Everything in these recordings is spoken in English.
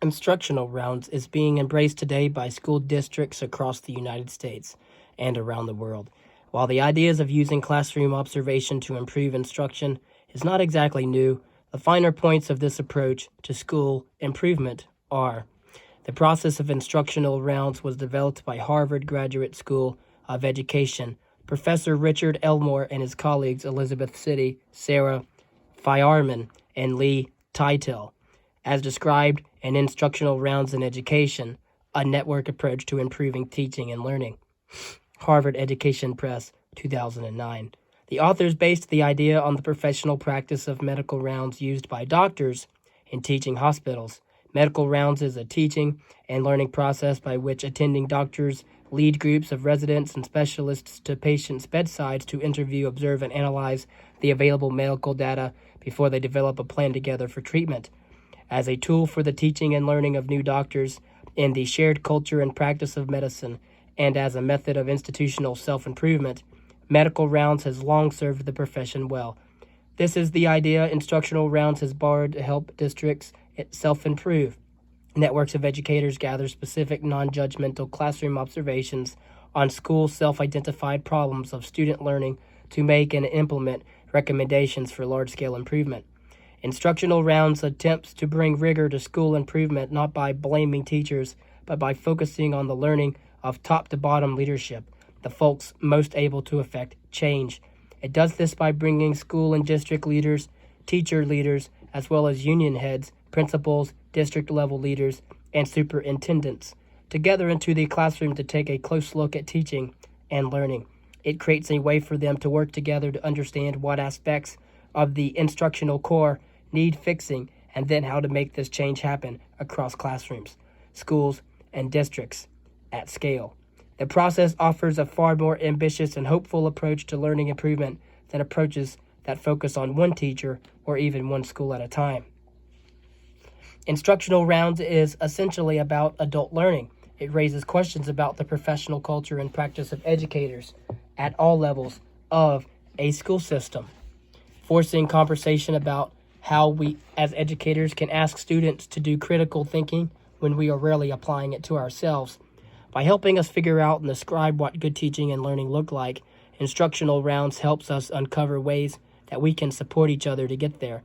Instructional rounds is being embraced today by school districts across the United States and around the world. While the ideas of using classroom observation to improve instruction is not exactly new, the finer points of this approach to school improvement are: the process of instructional rounds was developed by Harvard Graduate School of Education, Professor Richard Elmore and his colleagues Elizabeth City, Sarah Fiarman, and Lee Titel, as described in Instructional Rounds in Education, a network approach to improving teaching and learning. Harvard Education Press, 2009. The authors based the idea on the professional practice of medical rounds used by doctors in teaching hospitals. Medical rounds is a teaching and learning process by which attending doctors lead groups of residents and specialists to patients' bedsides to interview, observe, and analyze the available medical data before they develop a plan together for treatment. As a tool for the teaching and learning of new doctors in the shared culture and practice of medicine, and as a method of institutional self-improvement, medical rounds has long served the profession well. This is the idea instructional rounds has borrowed to help districts self-improve. Networks of educators gather specific non-judgmental classroom observations on school self-identified problems of student learning to make and implement recommendations for large-scale improvement. Instructional rounds attempts to bring rigor to school improvement not by blaming teachers, but by focusing on the learning of top-to-bottom leadership, the folks most able to affect change. It does this by bringing school and district leaders, teacher leaders, as well as union heads, principals, district-level leaders, and superintendents together into the classroom to take a close look at teaching and learning. It creates a way for them to work together to understand what aspects of the instructional core need fixing, and then how to make this change happen across classrooms, schools, and districts at scale. The process offers a far more ambitious and hopeful approach to learning improvement than approaches that focus on one teacher or even one school at a time. Instructional rounds is essentially about adult learning. It raises questions about the professional culture and practice of educators at all levels of a school system, forcing conversation about how we as educators can ask students to do critical thinking when we are rarely applying it to ourselves. By helping us figure out and describe what good teaching and learning look like, instructional rounds helps us uncover ways that we can support each other to get there.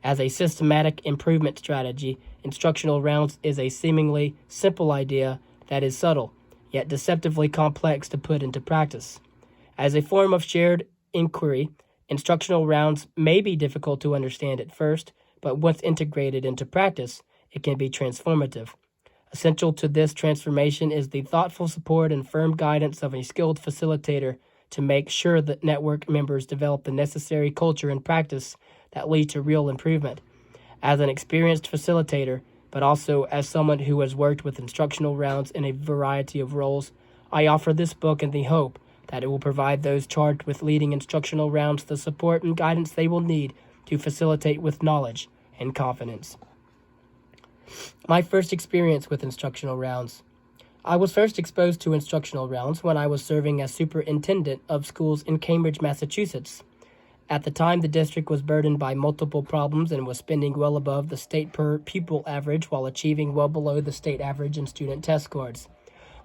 As a systematic improvement strategy, instructional rounds is a seemingly simple idea that is subtle, yet deceptively complex to put into practice. As a form of shared inquiry, instructional rounds may be difficult to understand at first, but once integrated into practice, it can be transformative. Essential to this transformation is the thoughtful support and firm guidance of a skilled facilitator to make sure that network members develop the necessary culture and practice that lead to real improvement. As an experienced facilitator, but also as someone who has worked with instructional rounds in a variety of roles, I offer this book in the hope that it will provide those charged with leading instructional rounds the support and guidance they will need to facilitate with knowledge and confidence. My first experience with instructional rounds. I was first exposed to instructional rounds when I was serving as superintendent of schools in Cambridge, Massachusetts. At the time, the district was burdened by multiple problems and was spending well above the state per pupil average while achieving well below the state average in student test scores.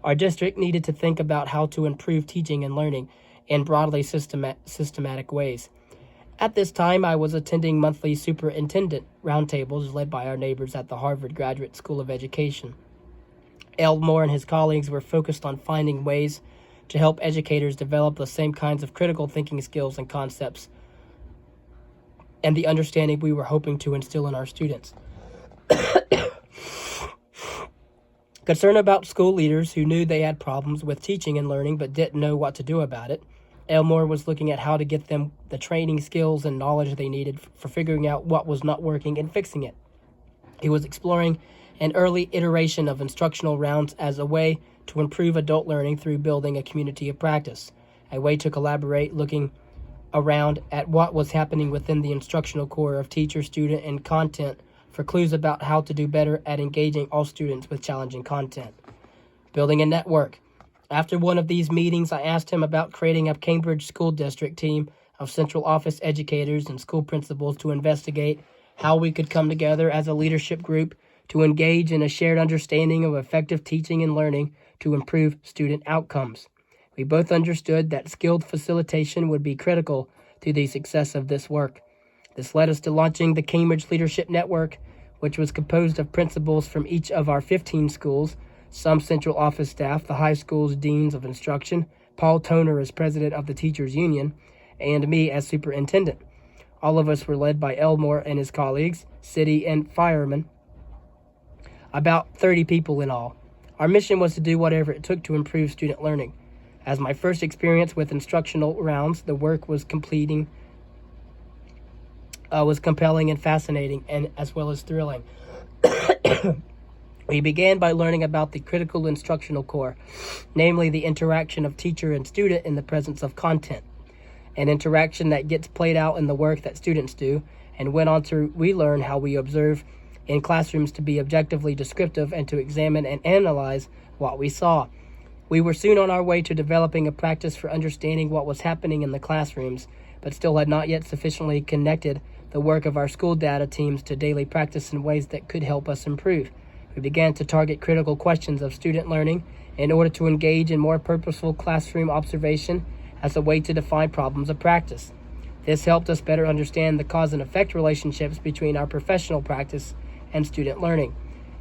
Our district needed to think about how to improve teaching and learning in broadly systematic ways. At this time, I was attending monthly superintendent roundtables led by our neighbors at the Harvard Graduate School of Education. Elmore and his colleagues were focused on finding ways to help educators develop the same kinds of critical thinking skills and concepts and the understanding we were hoping to instill in our students. Concerned about school leaders who knew they had problems with teaching and learning but didn't know what to do about it, Elmore was looking at how to get them the training skills and knowledge they needed for figuring out what was not working and fixing it. He was exploring an early iteration of instructional rounds as a way to improve adult learning through building a community of practice, a way to collaborate, looking around at what was happening within the instructional core of teacher, student, and content for clues about how to do better at engaging all students with challenging content. Building a network. After one of these meetings, I asked him about creating a Cambridge School District team of central office educators and school principals to investigate how we could come together as a leadership group to engage in a shared understanding of effective teaching and learning to improve student outcomes. We both understood that skilled facilitation would be critical to the success of this work. This led us to launching the Cambridge Leadership Network, which was composed of principals from each of our 15 schools, some central office staff, the high school's deans of instruction, Paul Toner as president of the Teachers Union, and me as superintendent. All of us were led by Elmore and his colleagues, city and firemen, about 30 people in all. Our mission was to do whatever it took to improve student learning. As my first experience with instructional rounds, the work was compelling and fascinating, and as well as thrilling. We began by learning about the critical instructional core, namely the interaction of teacher and student in the presence of content, an interaction that gets played out in the work that students do, and went on to relearn how we observe in classrooms to be objectively descriptive and to examine and analyze what we saw. We were soon on our way to developing a practice for understanding what was happening in the classrooms, but still had not yet sufficiently connected the work of our school data teams to daily practice in ways that could help us improve. We began to target critical questions of student learning in order to engage in more purposeful classroom observation as a way to define problems of practice. This helped us better understand the cause and effect relationships between our professional practice and student learning.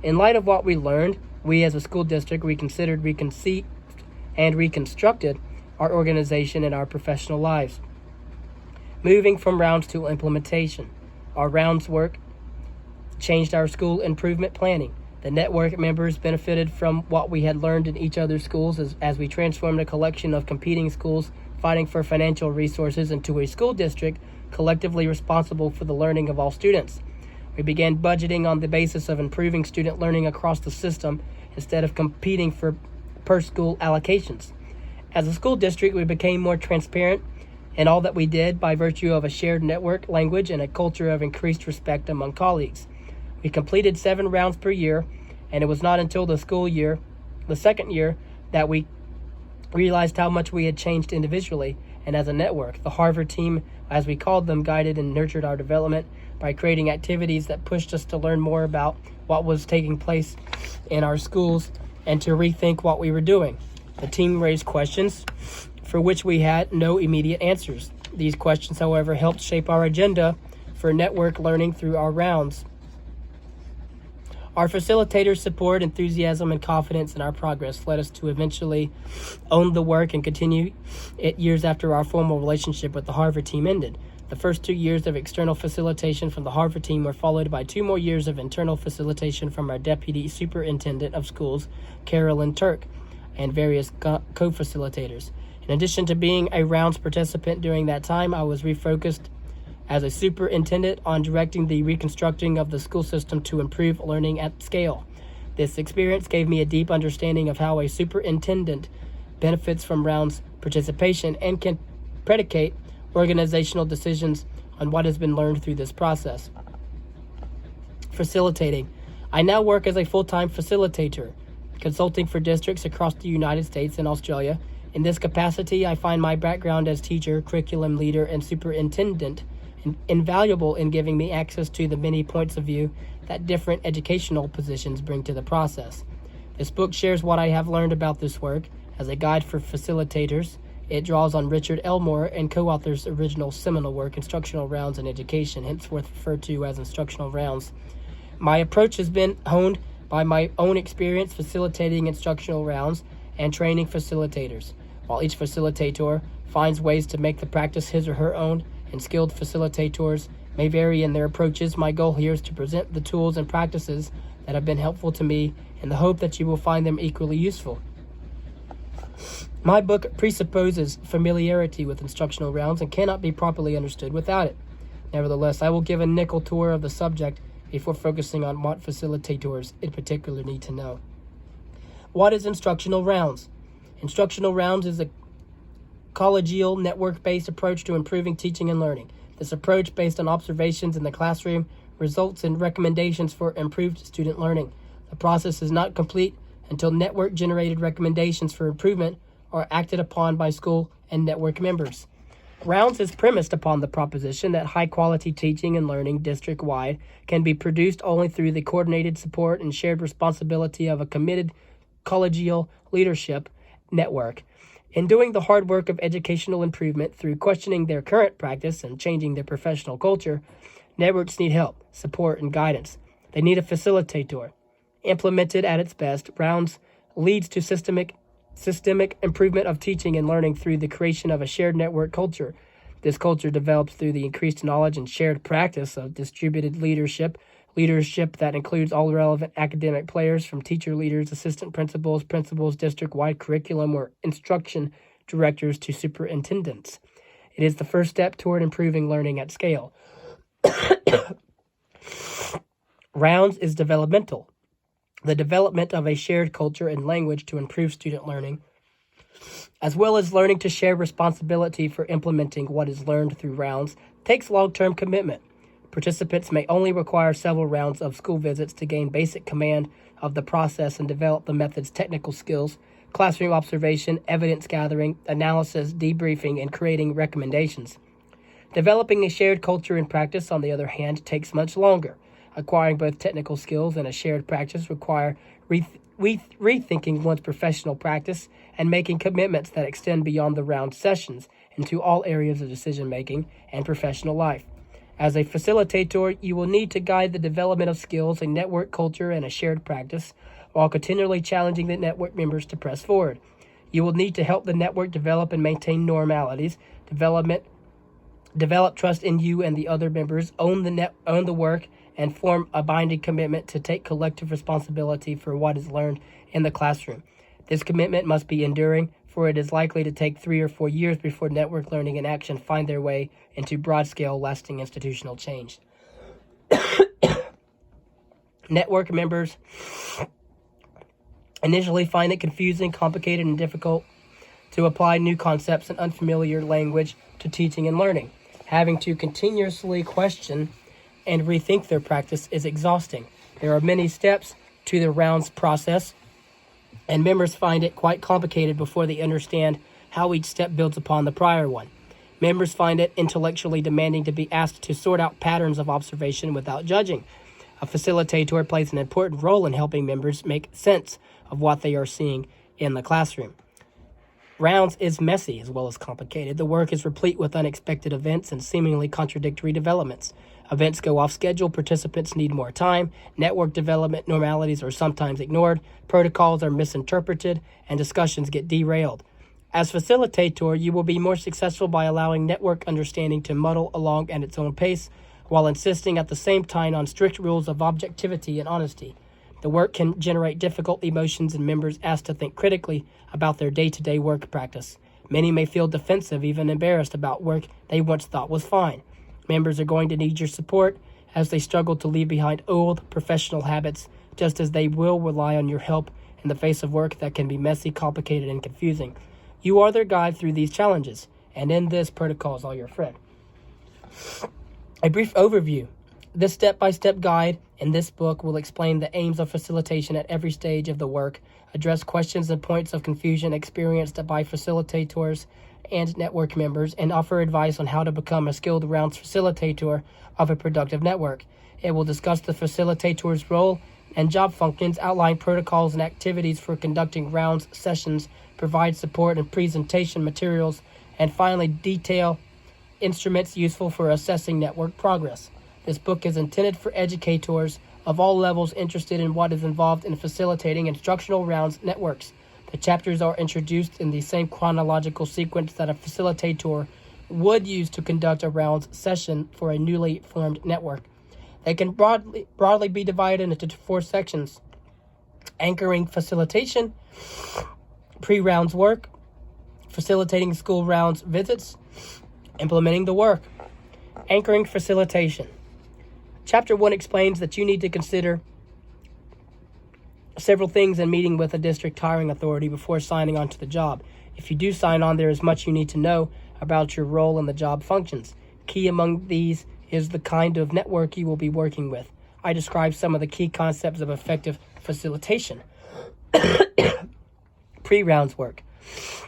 In light of what we learned, we as a school district reconsidered, reconceived, and reconstructed our organization and our professional lives. Moving from rounds to implementation. Our rounds work changed our school improvement planning. The network members benefited from what we had learned in each other's schools as we transformed a collection of competing schools fighting for financial resources into a school district collectively responsible for the learning of all students. We began budgeting on the basis of improving student learning across the system instead of competing for per-school allocations. As a school district, we became more transparent in all that we did by virtue of a shared network language and a culture of increased respect among colleagues. We completed 7 rounds per year, and it was not until the second year, that we realized how much we had changed individually and as a network. The Harvard team, as we called them, guided and nurtured our development by creating activities that pushed us to learn more about what was taking place in our schools and to rethink what we were doing. The team raised questions for which we had no immediate answers. These questions, however, helped shape our agenda for network learning through our rounds. Our facilitators' support, enthusiasm, and confidence in our progress led us to eventually own the work and continue it years after our formal relationship with the Harvard team ended. The first 2 years of external facilitation from the Harvard team were followed by 2 more years of internal facilitation from our Deputy Superintendent of Schools, Carolyn Turk, and various co-facilitators. In addition to being a rounds participant during that time, I was refocused as a superintendent on directing the reconstructing of the school system to improve learning at scale. This experience gave me a deep understanding of how a superintendent benefits from rounds participation and can predicate organizational decisions on what has been learned through this process. Facilitating. I now work as a full-time facilitator, consulting for districts across the United States and Australia. In this capacity, I find my background as teacher, curriculum leader, and superintendent invaluable in giving me access to the many points of view that different educational positions bring to the process. This book shares what I have learned about this work as a guide for facilitators. It draws on Richard Elmore and co-author's original seminal work, Instructional Rounds in Education, henceforth referred to as Instructional Rounds. My approach has been honed by my own experience facilitating instructional rounds and training facilitators. While each facilitator finds ways to make the practice his or her own, and skilled facilitators may vary in their approaches, my goal here is to present the tools and practices that have been helpful to me in the hope that you will find them equally useful. My book presupposes familiarity with instructional rounds and cannot be properly understood without it. Nevertheless, I will give a nickel tour of the subject before focusing on what facilitators in particular need to know. What is instructional rounds? Instructional rounds is a collegial, network-based approach to improving teaching and learning. This approach, based on observations in the classroom, results in recommendations for improved student learning. The process is not complete until network-generated recommendations for improvement are acted upon by school and network members. Rounds is premised upon the proposition that high-quality teaching and learning district-wide can be produced only through the coordinated support and shared responsibility of a committed collegial leadership network. In doing the hard work of educational improvement through questioning their current practice and changing their professional culture, networks need help, support, and guidance. They need a facilitator. Implemented at its best, Rounds leads to systemic improvement of teaching and learning through the creation of a shared network culture. This culture develops through the increased knowledge and shared practice of distributed leadership that includes all relevant academic players from teacher leaders, assistant principals, district-wide curriculum or instruction directors to superintendents. It is the first step toward improving learning at scale. Rounds is developmental. The development of a shared culture and language to improve student learning, as well as learning to share responsibility for implementing what is learned through Rounds, takes long-term commitment. Participants may only require several rounds of school visits to gain basic command of the process and develop the method's technical skills, classroom observation, evidence gathering, analysis, debriefing, and creating recommendations. Developing a shared culture and practice, on the other hand, takes much longer. Acquiring both technical skills and a shared practice require rethinking one's professional practice and making commitments that extend beyond the round sessions into all areas of decision-making and professional life. As a facilitator, you will need to guide the development of skills, a network culture, and a shared practice, while continually challenging the network members to press forward. You will need to help the network develop and maintain normalities, develop trust in you and the other members, own the work, and form a binding commitment to take collective responsibility for what is learned in the classroom. This commitment must be enduring, for it is likely to take 3 or 4 years before network learning and action find their way into broad-scale, lasting institutional change. Network members initially find it confusing, complicated, and difficult to apply new concepts and unfamiliar language to teaching and learning. Having to continuously question and rethink their practice is exhausting. There are many steps to the rounds process, and members find it quite complicated before they understand how each step builds upon the prior one. Members find it intellectually demanding to be asked to sort out patterns of observation without judging. A facilitator plays an important role in helping members make sense of what they are seeing in the classroom. Rounds is messy as well as complicated. The work is replete with unexpected events and seemingly contradictory developments. Events go off schedule, participants need more time, network development normalities are sometimes ignored, protocols are misinterpreted, and discussions get derailed. As facilitator, you will be more successful by allowing network understanding to muddle along at its own pace, while insisting at the same time on strict rules of objectivity and honesty. The work can generate difficult emotions and members asked to think critically about their day-to-day work practice. Many may feel defensive, even embarrassed about work they once thought was fine. Members are going to need your support as they struggle to leave behind old professional habits, just as they will rely on your help in the face of work that can be messy, complicated, and confusing. You are their guide through these challenges, and in this, protocols are your friend. A brief overview. This step-by-step guide in this book will explain the aims of facilitation at every stage of the work, address questions and points of confusion experienced by facilitators and network members, and offer advice on how to become a skilled rounds facilitator of a productive network. It will discuss the facilitator's role and job functions, outline protocols and activities for conducting rounds sessions, provide support and presentation materials, and finally detail instruments useful for assessing network progress. This book is intended for educators of all levels interested in what is involved in facilitating instructional rounds networks. The chapters are introduced in the same chronological sequence that a facilitator would use to conduct a rounds session for a newly formed network. They can broadly be divided into 4 sections: anchoring facilitation, pre-rounds work, facilitating school rounds visits, implementing the work. Anchoring facilitation. Chapter 1 explains that you need to consider several things in meeting with a district hiring authority before signing on to the job. If you do sign on, there is much you need to know about your role and the job functions. Key among these is the kind of network you will be working with. I describe some of the key concepts of effective facilitation. Pre-rounds work.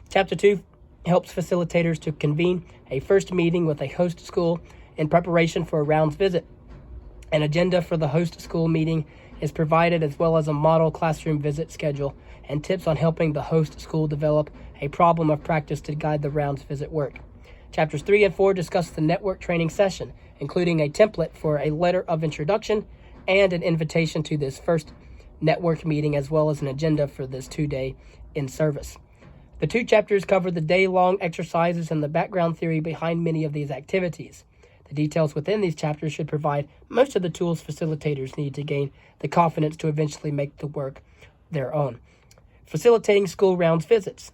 Chapter 2 helps facilitators to convene a first meeting with a host school in preparation for a rounds visit. An agenda for the host school meeting is provided, as well as a model classroom visit schedule and tips on helping the host school develop a problem of practice to guide the rounds visit work. Chapters 3 and 4 discuss the network training session, including a template for a letter of introduction and an invitation to this first network meeting, as well as an agenda for this 2-day in-service. The 2 chapters cover the day-long exercises and the background theory behind many of these activities. The details within these chapters should provide most of the tools facilitators need to gain the confidence to eventually make the work their own. Facilitating school rounds visits.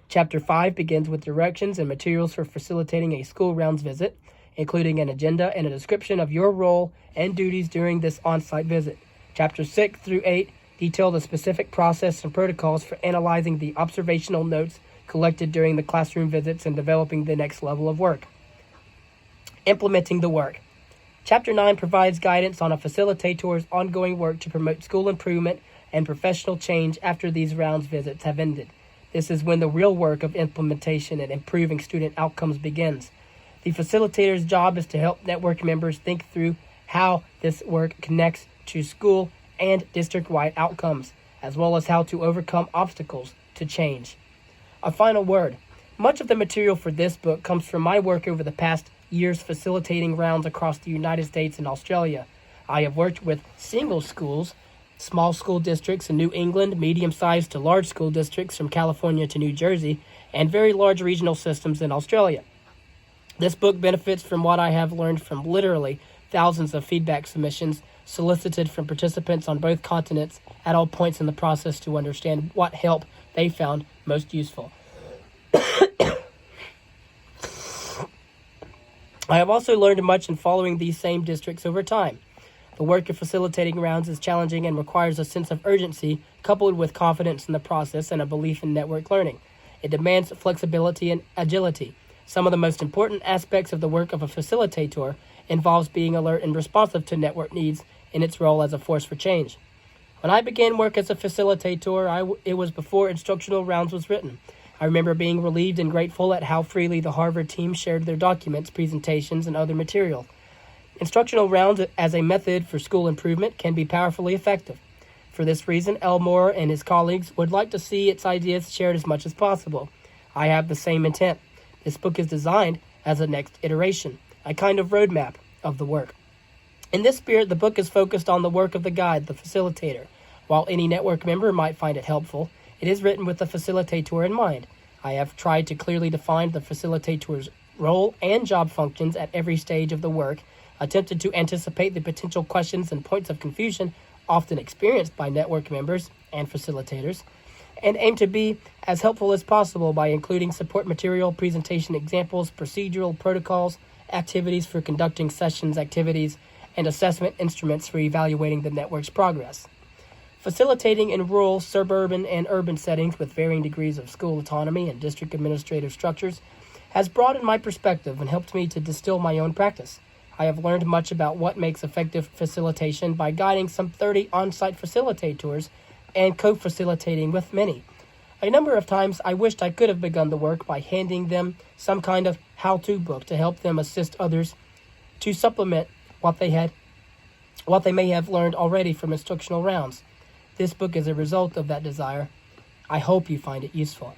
Chapter 5 begins with directions and materials for facilitating a school rounds visit, including an agenda and a description of your role and duties during this on-site visit. Chapters 6 through 8 detail the specific process and protocols for analyzing the observational notes collected during the classroom visits and developing the next level of work. Implementing the work. Chapter 9 provides guidance on a facilitator's ongoing work to promote school improvement and professional change after these rounds visits have ended. This is when the real work of implementation and improving student outcomes begins. The facilitator's job is to help network members think through how this work connects to school and district-wide outcomes, as well as how to overcome obstacles to change. A final word. Much of the material for this book comes from my work over the past years facilitating rounds across the United States and Australia. I have worked with single schools, small school districts in New England, medium-sized to large school districts from California to New Jersey, and very large regional systems in Australia. This book benefits from what I have learned from literally thousands of feedback submissions solicited from participants on both continents at all points in the process to understand what help they found most useful. I have also learned much in following these same districts over time. The work of facilitating rounds is challenging and requires a sense of urgency, coupled with confidence in the process and a belief in network learning. It demands flexibility and agility. Some of the most important aspects of the work of a facilitator involves being alert and responsive to network needs in its role as a force for change. When I began work as a facilitator, it was before Instructional Rounds was written. I remember being relieved and grateful at how freely the Harvard team shared their documents, presentations, and other material. Instructional Rounds as a method for school improvement can be powerfully effective. For this reason, Elmore and his colleagues would like to see its ideas shared as much as possible. I have the same intent. This book is designed as a next iteration, a kind of roadmap of the work. In this spirit, the book is focused on the work of the guide, the facilitator. While any network member might find it helpful, it is written with the facilitator in mind. I have tried to clearly define the facilitator's role and job functions at every stage of the work, attempted to anticipate the potential questions and points of confusion often experienced by network members and facilitators, and aim to be as helpful as possible by including support material, presentation examples, procedural protocols, activities for conducting sessions, activities, and assessment instruments for evaluating the network's progress. Facilitating in rural, suburban, and urban settings with varying degrees of school autonomy and district administrative structures has broadened my perspective and helped me to distill my own practice. I have learned much about what makes effective facilitation by guiding some 30 on-site facilitators and co-facilitating with many. A number of times I wished I could have begun the work by handing them some kind of how-to book to help them assist others to supplement what they may have learned already from instructional rounds. This book is a result of that desire. I hope you find it useful.